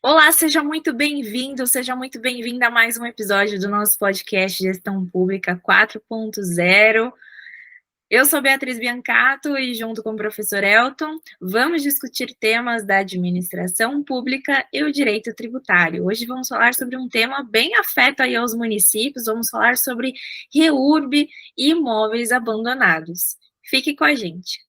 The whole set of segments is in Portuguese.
Olá, seja muito bem-vindo, seja muito bem-vinda a mais um episódio do nosso podcast Gestão Pública 4.0. Eu sou Beatriz Biancato e, junto com o professor Elton, vamos discutir temas da administração pública e o direito tributário. Hoje vamos falar sobre um tema bem afeto aí aos municípios, vamos falar sobre REURB e imóveis abandonados. Fique com a gente.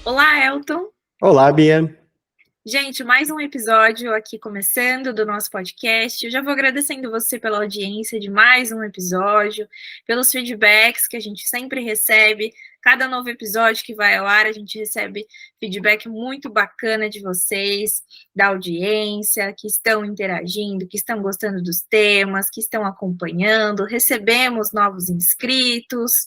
Olá, Elton. Olá, Bia. Gente, mais um episódio aqui começando do nosso podcast. Eu já vou agradecendo você pela audiência de mais um episódio, pelos feedbacks que a gente sempre recebe. Cada novo episódio que vai ao ar, a gente recebe feedback muito bacana de vocês, da audiência, que estão interagindo, que estão gostando dos temas, que estão acompanhando. Recebemos novos inscritos.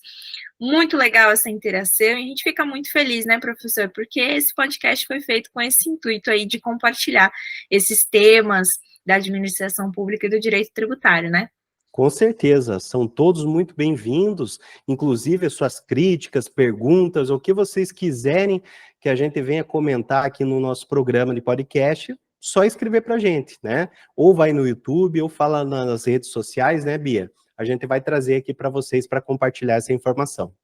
Muito legal essa interação e a gente fica muito feliz, né, professor? Porque esse podcast foi feito com esse intuito aí de compartilhar esses temas da administração pública e do direito tributário, né? Com certeza, são todos muito bem-vindos, inclusive as suas críticas, perguntas, o que vocês quiserem que a gente venha comentar aqui no nosso programa de podcast, só escrever para a gente, né? Ou vai no YouTube, ou fala nas redes sociais, né, Bia? A gente vai trazer aqui para vocês para compartilhar essa informação.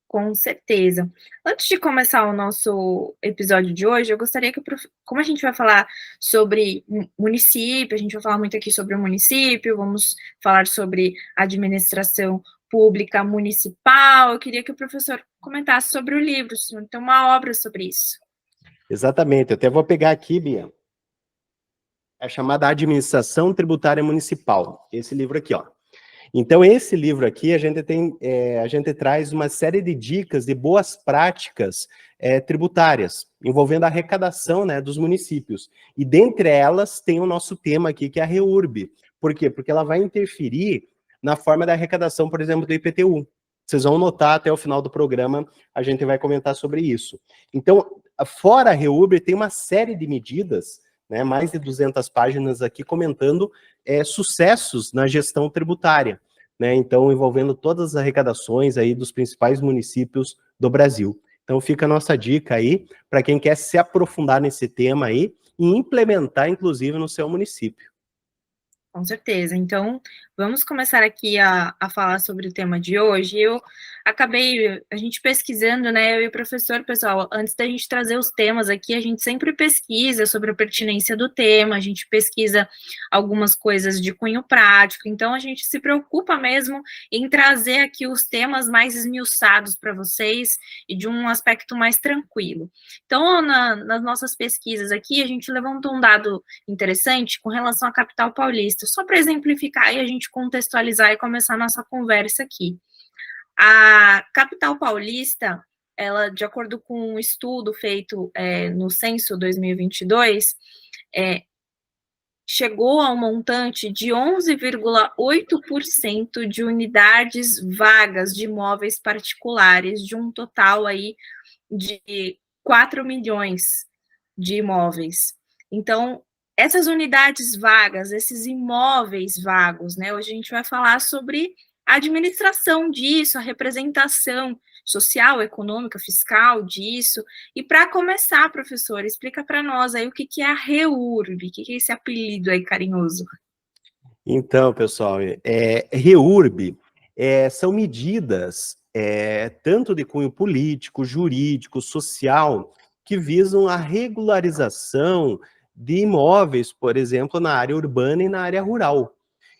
Com certeza. Antes de começar o nosso episódio de hoje, eu gostaria que, como a gente vai falar sobre município, a gente vai falar muito aqui sobre o município, vamos falar sobre administração pública municipal, eu queria que o professor comentasse sobre o livro, o senhor tem uma obra sobre isso. Exatamente, eu até vou pegar aqui, Bia, é chamada Administração Tributária Municipal, esse livro aqui, ó. Então, esse livro aqui, a gente traz uma série de dicas de boas práticas tributárias, envolvendo a arrecadação, né, dos municípios. E dentre elas, tem o nosso tema aqui, que é a REURB. Por quê? Porque ela vai interferir na forma da arrecadação, por exemplo, do IPTU. Vocês vão notar até o final do programa, a gente vai comentar sobre isso. Então, fora a REURB, tem uma série de medidas, né, mais de 200 páginas aqui comentando sucessos na gestão tributária, né, então envolvendo todas as arrecadações aí dos principais municípios do Brasil. Então fica a nossa dica aí para quem quer se aprofundar nesse tema aí e implementar, inclusive, no seu município. Com certeza. Então, vamos começar aqui a falar sobre o tema de hoje. Eu acabei, a gente pesquisando, né, eu e o professor, pessoal, antes da gente trazer os temas aqui, a gente sempre pesquisa sobre a pertinência do tema, a gente pesquisa algumas coisas de cunho prático, então a gente se preocupa mesmo em trazer aqui os temas mais esmiuçados para vocês e de um aspecto mais tranquilo. Então, nas nossas pesquisas aqui, a gente levantou um dado interessante com relação à capital paulista, só para exemplificar e a gente contextualizar e começar a nossa conversa aqui. A capital paulista, ela, de acordo com um estudo feito no Censo 2022, chegou a um montante de 11,8% de unidades vagas de imóveis particulares, de um total aí de 4 milhões de imóveis. Então, essas unidades vagas, esses imóveis vagos, né? Hoje a gente vai falar sobre a administração disso, a representação social, econômica, fiscal disso. E para começar, professor, explica para nós aí o que é a REURB, o que é esse apelido aí carinhoso. Então, pessoal, REURB são medidas tanto de cunho político, jurídico, social, que visam a regularização de imóveis, por exemplo, na área urbana e na área rural.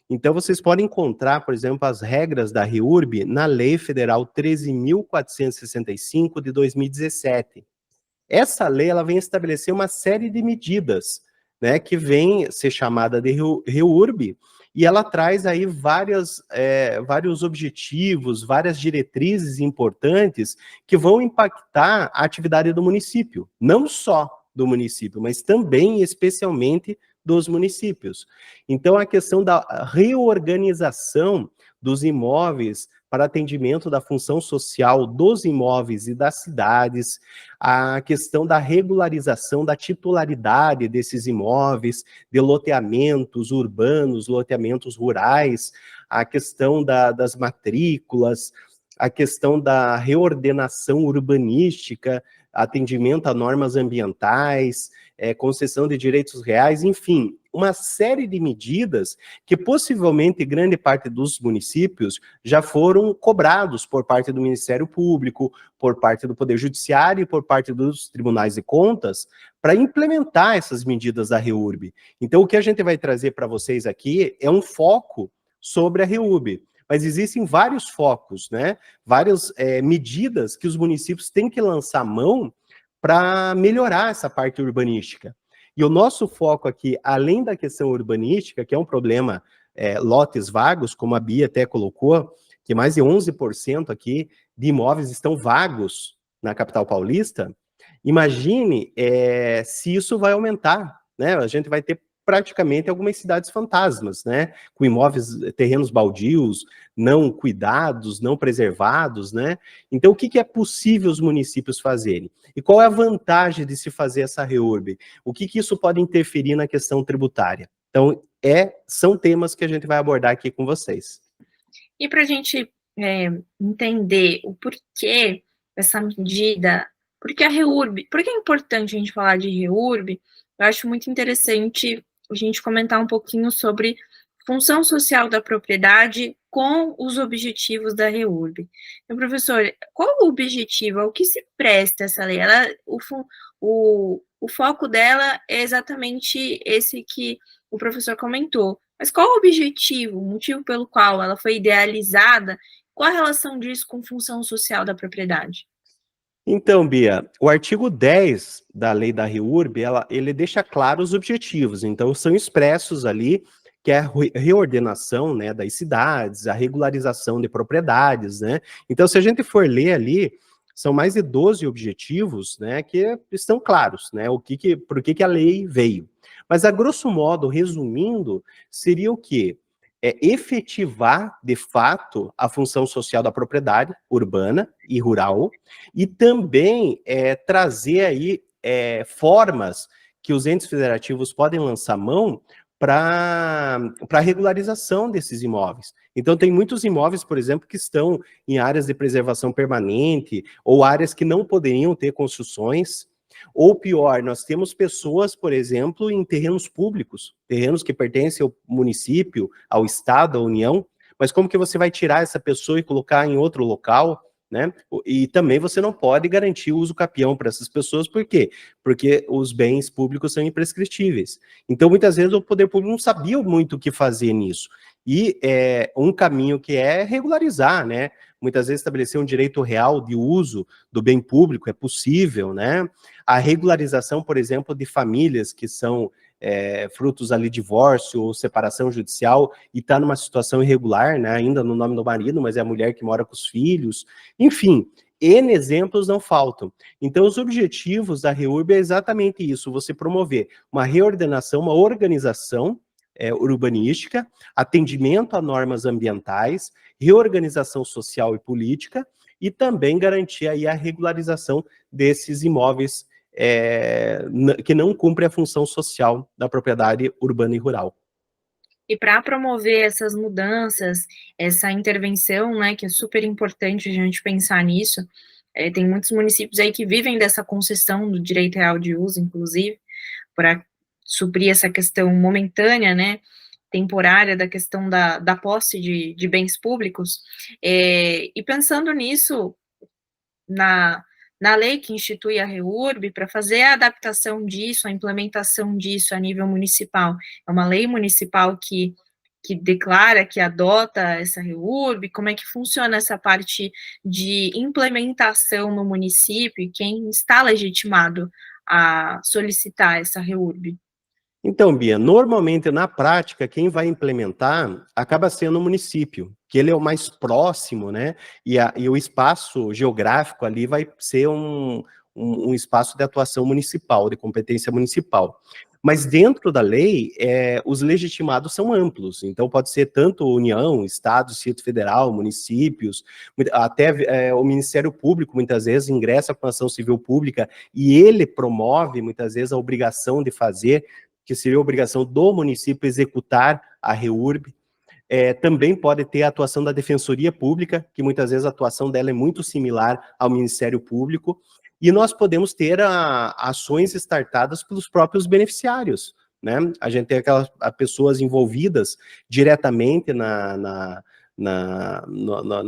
Então, vocês podem encontrar, por exemplo, as regras da REURB na Lei Federal 13.465 de 2017. Essa lei ela vem estabelecer uma série de medidas, né, que vem ser chamada de REURB, e ela traz aí vários objetivos, várias diretrizes importantes que vão impactar a atividade do município, não só do município, mas também, especialmente, dos municípios. Então, a questão da reorganização dos imóveis para atendimento da função social dos imóveis e das cidades, a questão da regularização da titularidade desses imóveis, de loteamentos urbanos, loteamentos rurais, a questão das matrículas, a questão da reordenação urbanística, atendimento a normas ambientais, concessão de direitos reais, enfim, uma série de medidas que possivelmente grande parte dos municípios já foram cobrados por parte do Ministério Público, por parte do Poder Judiciário e por parte dos tribunais de contas para implementar essas medidas da REURB. Então, o que a gente vai trazer para vocês aqui é um foco sobre a REURB, mas existem vários focos, né? Várias medidas que os municípios têm que lançar mão para melhorar essa parte urbanística. E o nosso foco aqui, além da questão urbanística, que é um problema, lotes vagos, como a Bia até colocou, que mais de 11% aqui de imóveis estão vagos na capital paulista, imagine se isso vai aumentar, né? A gente vai ter praticamente algumas cidades fantasmas, né? Com imóveis, terrenos baldios, não cuidados, não preservados, né? Então, o que é possível os municípios fazerem? E qual é a vantagem de se fazer essa REURB? O que isso pode interferir na questão tributária? Então, são temas que a gente vai abordar aqui com vocês. E para a gente entender o porquê dessa medida, porque a REURB, por que é importante a gente falar de REURB, eu acho muito interessante a gente comentar um pouquinho sobre função social da propriedade com os objetivos da REURB. Então, professor, qual o objetivo, ao que se presta essa lei? O foco dela é exatamente esse que o professor comentou, mas qual o objetivo, o motivo pelo qual ela foi idealizada, qual a relação disso com função social da propriedade? Então, Bia, o artigo 10 da lei da REURB, ele deixa claros os objetivos, então são expressos ali, que é a reordenação, né, das cidades, a regularização de propriedades, né? Então, se a gente for ler ali, são mais de 12 objetivos, né, que estão claros, né, por que a lei veio. Mas, a grosso modo, resumindo, seria o quê? Efetivar, de fato, a função social da propriedade urbana e rural, e também trazer aí formas que os entes federativos podem lançar mão para a regularização desses imóveis. Então, tem muitos imóveis, por exemplo, que estão em áreas de preservação permanente, ou áreas que não poderiam ter construções. Ou pior, nós temos pessoas, por exemplo, em terrenos públicos, terrenos que pertencem ao município, ao estado, à União, mas como que você vai tirar essa pessoa e colocar em outro local, né? E também você não pode garantir o uso capião para essas pessoas, por quê? Porque os bens públicos são imprescritíveis. Então, muitas vezes, o poder público não sabia muito o que fazer nisso. E um caminho que é regularizar, né? Muitas vezes estabelecer um direito real de uso do bem público é possível, né? A regularização, por exemplo, de famílias que são frutos ali de divórcio ou separação judicial e está numa situação irregular, né? Ainda no nome do marido, mas é a mulher que mora com os filhos. Enfim, N exemplos não faltam. Então, os objetivos da REURB é exatamente isso, você promover uma reordenação, uma organização urbanística, atendimento a normas ambientais, reorganização social e política, e também garantir aí a regularização desses imóveis que não cumprem a função social da propriedade urbana e rural. E para promover essas mudanças, essa intervenção, né, que é super importante a gente pensar nisso, tem muitos municípios aí que vivem dessa concessão do direito real de uso, inclusive, para suprir essa questão momentânea, né, temporária da questão da posse de bens públicos, e pensando nisso, na lei que institui a REURB, para fazer a adaptação disso, a implementação disso a nível municipal, é uma lei municipal que declara, que adota essa REURB, como é que funciona essa parte de implementação no município, e quem está legitimado a solicitar essa REURB? Então, Bia, normalmente na prática, quem vai implementar acaba sendo o município, que ele é o mais próximo, né? E o espaço geográfico ali vai ser um um espaço de atuação municipal, de competência municipal. Mas dentro da lei, os legitimados são amplos, então pode ser tanto União, Estado, Distrito Federal, municípios, até o Ministério Público muitas vezes ingressa com a ação civil pública e ele promove muitas vezes a obrigação de fazer, que seria a obrigação do município executar a REURB. Também pode ter a atuação da Defensoria Pública, que muitas vezes a atuação dela é muito similar ao Ministério Público, e nós podemos ter ações startadas pelos próprios beneficiários, né? A gente tem aquelas pessoas envolvidas diretamente na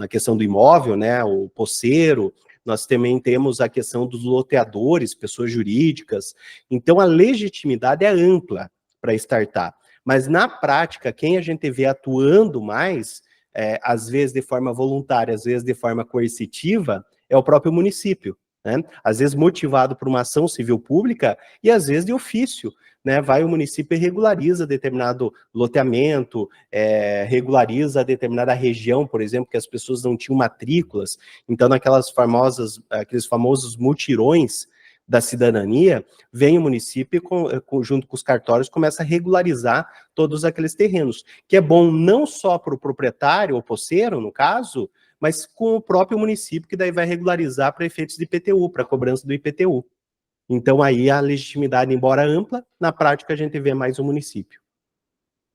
questão do imóvel, né? O posseiro, nós também temos a questão dos loteadores, pessoas jurídicas. Então, a legitimidade é ampla para startar. Mas, na prática, quem a gente vê atuando mais, às vezes de forma voluntária, às vezes de forma coercitiva, é o próprio município, né? Às vezes motivado por uma ação civil pública e às vezes de ofício, né? Vai o município e regulariza determinado loteamento, regulariza determinada região, por exemplo, que as pessoas não tinham matrículas. Então, aqueles famosos mutirões da cidadania, vem o município e, junto com os cartórios, começa a regularizar todos aqueles terrenos, que é bom não só para o proprietário, ou posseiro, no caso, mas com o próprio município, que daí vai regularizar para efeitos de IPTU, para cobrança do IPTU. Então, aí a legitimidade, embora ampla, na prática a gente vê mais o município.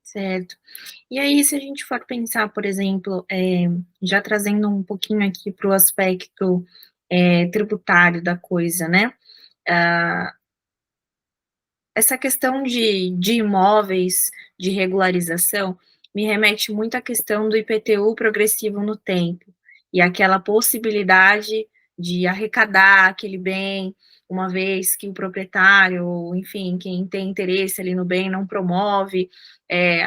Certo. E aí, se a gente for pensar, por exemplo, já trazendo um pouquinho aqui para o aspecto tributário da coisa, né? Essa questão de imóveis, de regularização, me remete muito à questão do IPTU progressivo no tempo, e aquela possibilidade de arrecadar aquele bem, uma vez que o proprietário, enfim, quem tem interesse ali no bem, não promove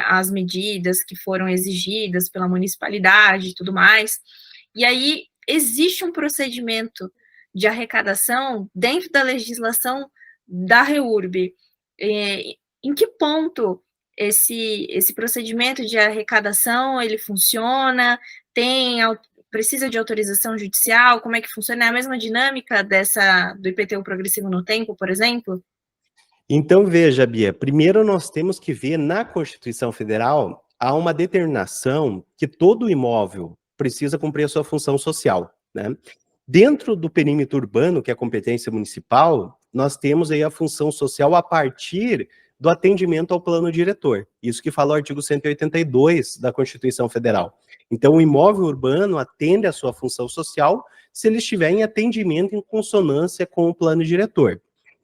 as medidas que foram exigidas pela municipalidade e tudo mais. E aí, existe um procedimento de arrecadação dentro da legislação da REURB. Em que ponto esse procedimento de arrecadação ele funciona? Precisa de autorização judicial? Como é que funciona? É a mesma dinâmica do IPTU progressivo no tempo, por exemplo? Então, veja, Bia, primeiro nós temos que ver na Constituição Federal, há uma determinação que todo imóvel precisa cumprir a sua função social, né? Dentro do perímetro urbano, que é a competência municipal, nós temos aí a função social a partir do atendimento ao plano diretor. Isso que fala o artigo 182 da Constituição Federal. Então, o imóvel urbano atende à sua função social se ele estiver em atendimento em consonância com o plano diretor.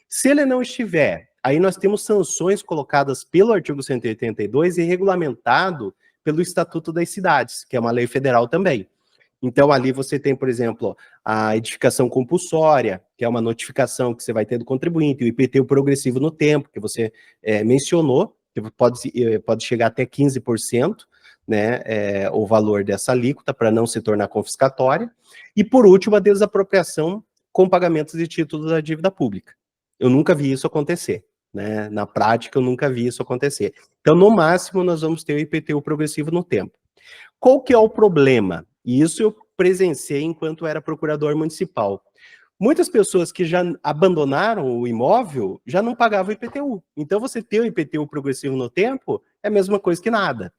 Se ele não estiver, aí nós temos sanções colocadas pelo artigo 182 e regulamentado pelo Estatuto das Cidades, que é uma lei federal também. Então, ali você tem, por exemplo, a edificação compulsória, que é uma notificação que você vai ter do contribuinte, o IPTU progressivo no tempo, que você mencionou, que pode chegar até 15%, né, o valor dessa alíquota, para não se tornar confiscatória. E, por último, a desapropriação com pagamentos de títulos da dívida pública. Eu nunca vi isso acontecer, né? Na prática, eu nunca vi isso acontecer. Então, no máximo, nós vamos ter o IPTU progressivo no tempo. Qual que é o problema? E isso eu presenciei enquanto era procurador municipal. Muitas pessoas que já abandonaram o imóvel já não pagavam IPTU. Então, você ter o IPTU progressivo no tempo é a mesma coisa que nada.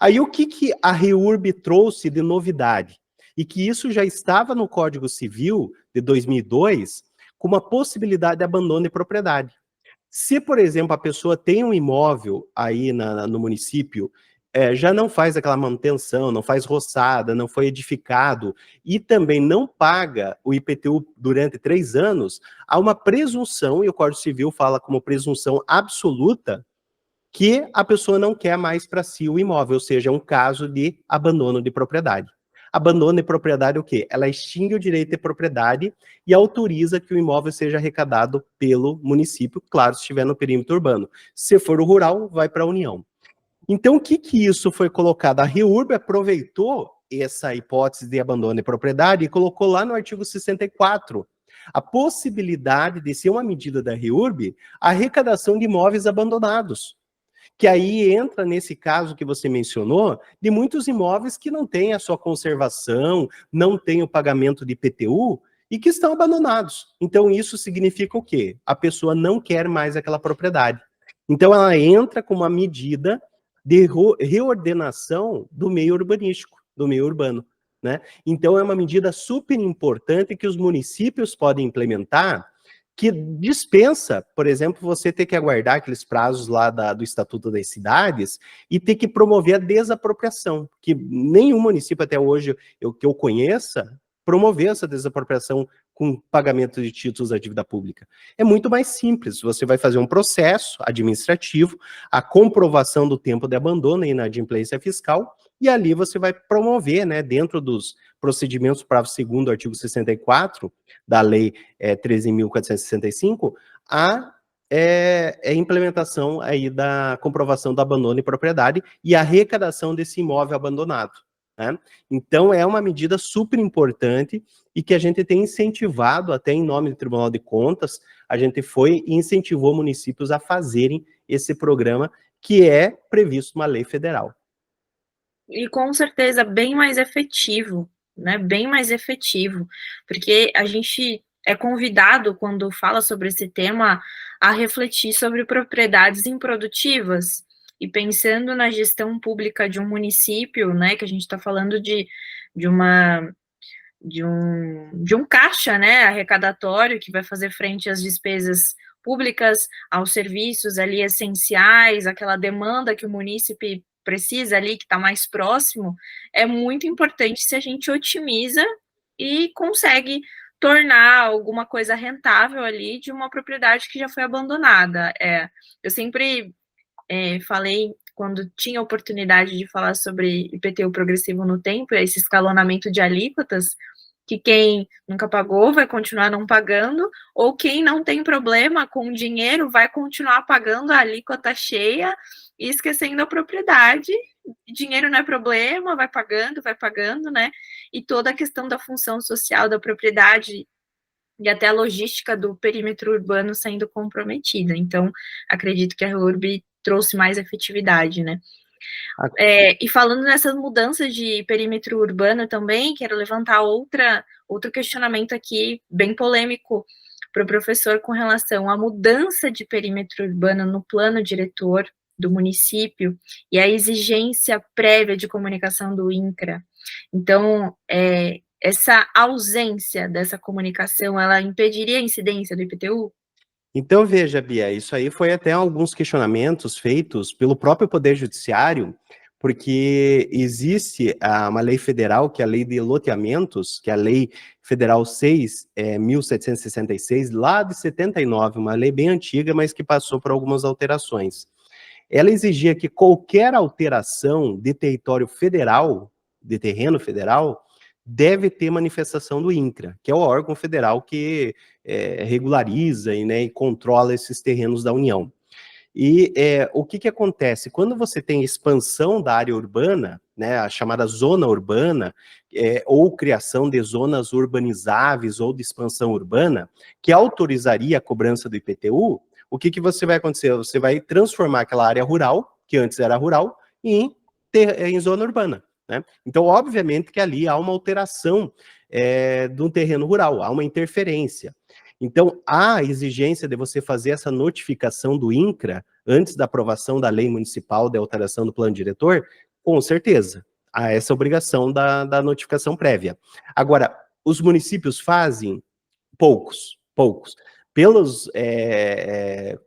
Aí, o que a REURB trouxe de novidade? E que isso já estava no Código Civil de 2002, com uma possibilidade de abandono de propriedade. Se, por exemplo, a pessoa tem um imóvel aí no município, já não faz aquela manutenção, não faz roçada, não foi edificado, e também não paga o IPTU durante 3 anos, há uma presunção, e o Código Civil fala como presunção absoluta, que a pessoa não quer mais para si o imóvel, ou seja, é um caso de abandono de propriedade. Abandono de propriedade é o quê? Ela extingue o direito de propriedade e autoriza que o imóvel seja arrecadado pelo município, claro, se estiver no perímetro urbano. Se for o rural, vai para a União. Então, o que isso foi colocado? A REURB aproveitou essa hipótese de abandono de propriedade e colocou lá no artigo 64 a possibilidade de ser uma medida da REURB a arrecadação de imóveis abandonados. Que aí entra nesse caso que você mencionou, de muitos imóveis que não têm a sua conservação, não têm o pagamento de IPTU, e que estão abandonados. Então, isso significa o quê? A pessoa não quer mais aquela propriedade. Então, ela entra com uma medida de reordenação do meio urbanístico, do meio urbano, né? Então, é uma medida super importante que os municípios podem implementar, que dispensa, por exemplo, você ter que aguardar aqueles prazos lá do Estatuto das Cidades e ter que promover a desapropriação, que nenhum município até hoje que eu conheça promoveu essa desapropriação com pagamento de títulos da dívida pública. É muito mais simples, você vai fazer um processo administrativo, a comprovação do tempo de abandono e inadimplência fiscal, e ali você vai promover, né, dentro dos procedimentos parágrafo 2º do artigo 64 da Lei 13.465, a implementação aí da comprovação do abandono e propriedade e a arrecadação desse imóvel abandonado, né? Então, é uma medida super importante e que a gente tem incentivado, até em nome do Tribunal de Contas, a gente foi e incentivou municípios a fazerem esse programa que é previsto numa lei federal. E com certeza bem mais efetivo, né? Bem mais efetivo, porque a gente é convidado, quando fala sobre esse tema, a refletir sobre propriedades improdutivas. E pensando na gestão pública de um município, né? Que a gente está falando de uma de um caixa, né, arrecadatório que vai fazer frente às despesas públicas, aos serviços ali essenciais, aquela demanda que o munícipe precisa ali, que está mais próximo, é muito importante se a gente otimiza e consegue tornar alguma coisa rentável ali de uma propriedade que já foi abandonada. Eu sempre falei, quando tinha oportunidade de falar sobre IPTU progressivo no tempo, esse escalonamento de alíquotas, que quem nunca pagou vai continuar não pagando, ou quem não tem problema com o dinheiro vai continuar pagando a alíquota cheia e esquecendo a propriedade. Dinheiro não é problema, vai pagando, né? E toda a questão da função social da propriedade e até a logística do perímetro urbano sendo comprometida. Então, acredito que a REURB trouxe mais efetividade, né? E falando nessas mudanças de perímetro urbano também, quero levantar outro questionamento aqui, bem polêmico, para o professor com relação à mudança de perímetro urbano no plano diretor do município e a exigência prévia de comunicação do INCRA. Então, essa ausência dessa comunicação, ela impediria a incidência do IPTU? Então, veja, Bia, isso aí foi até alguns questionamentos feitos pelo próprio Poder Judiciário, porque existe uma lei federal, que é a Lei de Loteamentos, que é a Lei Federal 6.1766, lá de 79, uma lei bem antiga, mas que passou por algumas alterações. Ela exigia que qualquer alteração de território federal, de terreno federal, deve ter manifestação do INCRA, que é o órgão federal que regulariza e controla esses terrenos da União. E o que acontece? Quando você tem expansão da área urbana, né, a chamada zona urbana, ou criação de zonas urbanizáveis ou de expansão urbana, que autorizaria a cobrança do IPTU, o que você vai acontecer? Você vai transformar aquela área rural, que antes era rural, em zona urbana, né? Então, obviamente que ali há uma alteração de um terreno rural, há uma interferência. Então, há exigência de você fazer essa notificação do INCRA antes da aprovação da lei municipal de alteração do plano diretor? Com certeza, há essa obrigação da notificação prévia. Agora, os municípios fazem? Poucos. Pelos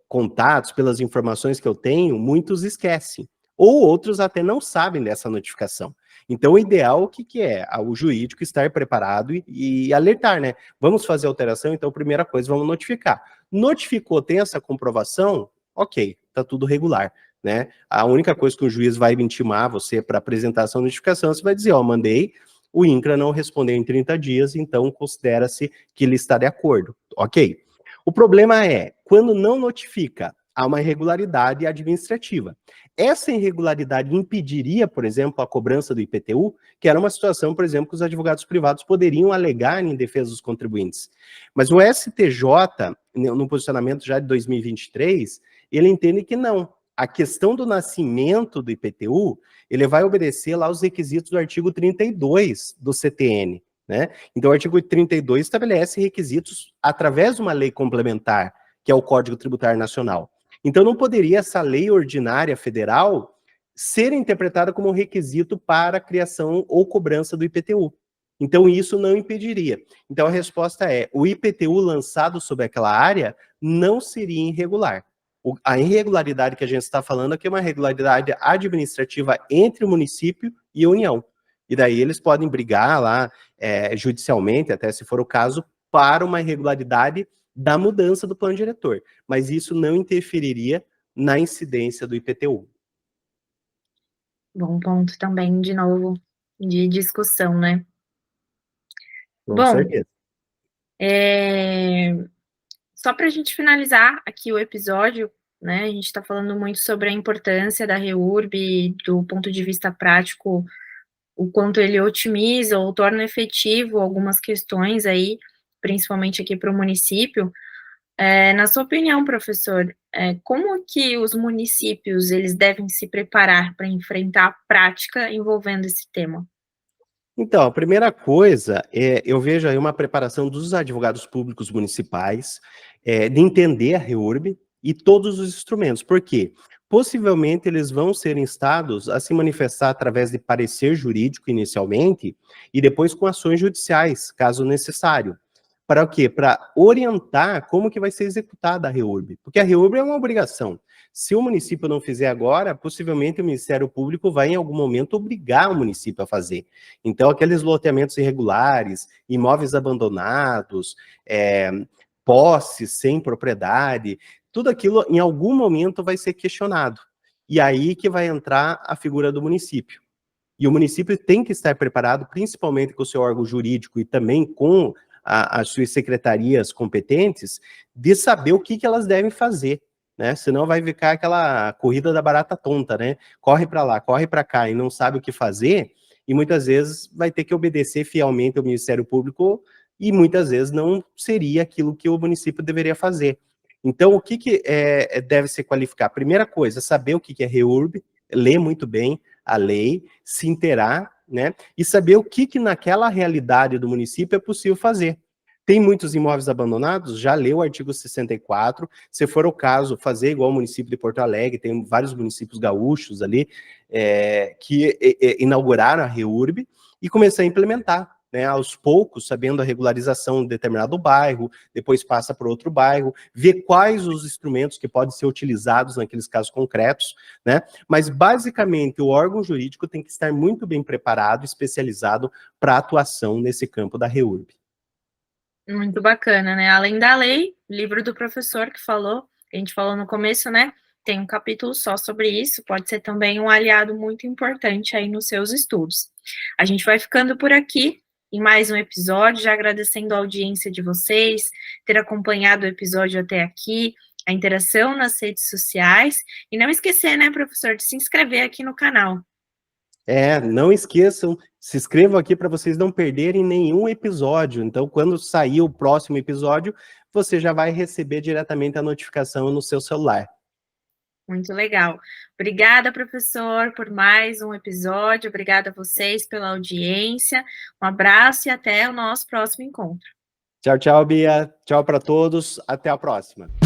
contatos, pelas informações que eu tenho, muitos esquecem. Ou outros até não sabem dessa notificação. Então, o ideal, o que é? O jurídico estar preparado e alertar, né? Vamos fazer alteração, então, primeira coisa, vamos notificar. Notificou, tem essa comprovação? Ok, tá tudo regular, né? A única coisa que o juiz vai intimar você para apresentar essa notificação, você vai dizer, ó, mandei, o INCRA não respondeu em 30 dias, então considera-se que ele está de acordo, ok? O problema é, quando não notifica, há uma irregularidade administrativa. Essa irregularidade impediria, por exemplo, a cobrança do IPTU, que era uma situação, por exemplo, que os advogados privados poderiam alegar em defesa dos contribuintes. Mas o STJ, no posicionamento já de 2023, ele entende que não. A questão do nascimento do IPTU, ele vai obedecer lá os requisitos do artigo 32 do CTN, né? Então, o artigo 32 estabelece requisitos através de uma lei complementar, que é o Código Tributário Nacional. Então, não poderia essa lei ordinária federal ser interpretada como requisito para a criação ou cobrança do IPTU. Então, isso não impediria. Então, a resposta é: o IPTU lançado sobre aquela área não seria irregular. A irregularidade que a gente está falando aqui é uma irregularidade administrativa entre o município e a União. E daí eles podem brigar lá judicialmente, até se for o caso, para uma irregularidade da mudança do plano diretor. Mas isso não interferiria na incidência do IPTU. Bom ponto também, de novo, de discussão, né? Com Bom, certeza. só para a gente finalizar aqui o episódio, né? A gente está falando muito sobre a importância da REURB do ponto de vista prático, o quanto ele otimiza ou torna efetivo algumas questões aí, principalmente aqui para o município. Na sua opinião, professor, como que os municípios eles devem se preparar para enfrentar a prática envolvendo esse tema? Então, a primeira coisa eu vejo aí uma preparação dos advogados públicos municipais, de entender a REURB e todos os instrumentos. Por quê? Possivelmente eles vão ser instados a se manifestar através de parecer jurídico inicialmente e depois com ações judiciais, caso necessário. Para o quê? Para orientar como que vai ser executada a REURB. Porque a REURB é uma obrigação. Se o município não fizer agora, possivelmente o Ministério Público vai em algum momento obrigar o município a fazer. Então, aqueles loteamentos irregulares, imóveis abandonados, posses sem propriedade, tudo aquilo em algum momento vai ser questionado. E aí que vai entrar a figura do município. E o município tem que estar preparado, principalmente com o seu órgão jurídico e também com as suas secretarias competentes, de saber o que elas devem fazer, né? Senão vai ficar aquela corrida da barata tonta, né? Corre para lá, corre para cá e não sabe o que fazer, e muitas vezes vai ter que obedecer fielmente ao Ministério Público e muitas vezes não seria aquilo que o município deveria fazer. Então, o que deve se qualificar? Primeira coisa, saber o que é REURB, ler muito bem a lei, se inteirar, né, e saber o que naquela realidade do município é possível fazer. Tem muitos imóveis abandonados? Já leu o artigo 64, se for o caso, fazer igual o município de Porto Alegre, tem vários municípios gaúchos ali, que inauguraram a REURB, e começar a implementar, né, aos poucos, sabendo a regularização de determinado bairro, depois passa para outro bairro, ver quais os instrumentos que podem ser utilizados naqueles casos concretos, né? Mas, basicamente, o órgão jurídico tem que estar muito bem preparado, especializado para a atuação nesse campo da REURB. Muito bacana, né? Além da lei, livro do professor que falou, que a gente falou no começo, né? Tem um capítulo só sobre isso, pode ser também um aliado muito importante aí nos seus estudos. A gente vai ficando por aqui em mais um episódio, já agradecendo a audiência de vocês, ter acompanhado o episódio até aqui, a interação nas redes sociais, e não esquecer, né, professor, de se inscrever aqui no canal. Não esqueçam, se inscrevam aqui para vocês não perderem nenhum episódio. Então, quando sair o próximo episódio, você já vai receber diretamente a notificação no seu celular. Muito legal. Obrigada, professor, por mais um episódio. Obrigada a vocês pela audiência. Um abraço e até o nosso próximo encontro. Tchau, tchau, Bia. Tchau para todos. Até a próxima.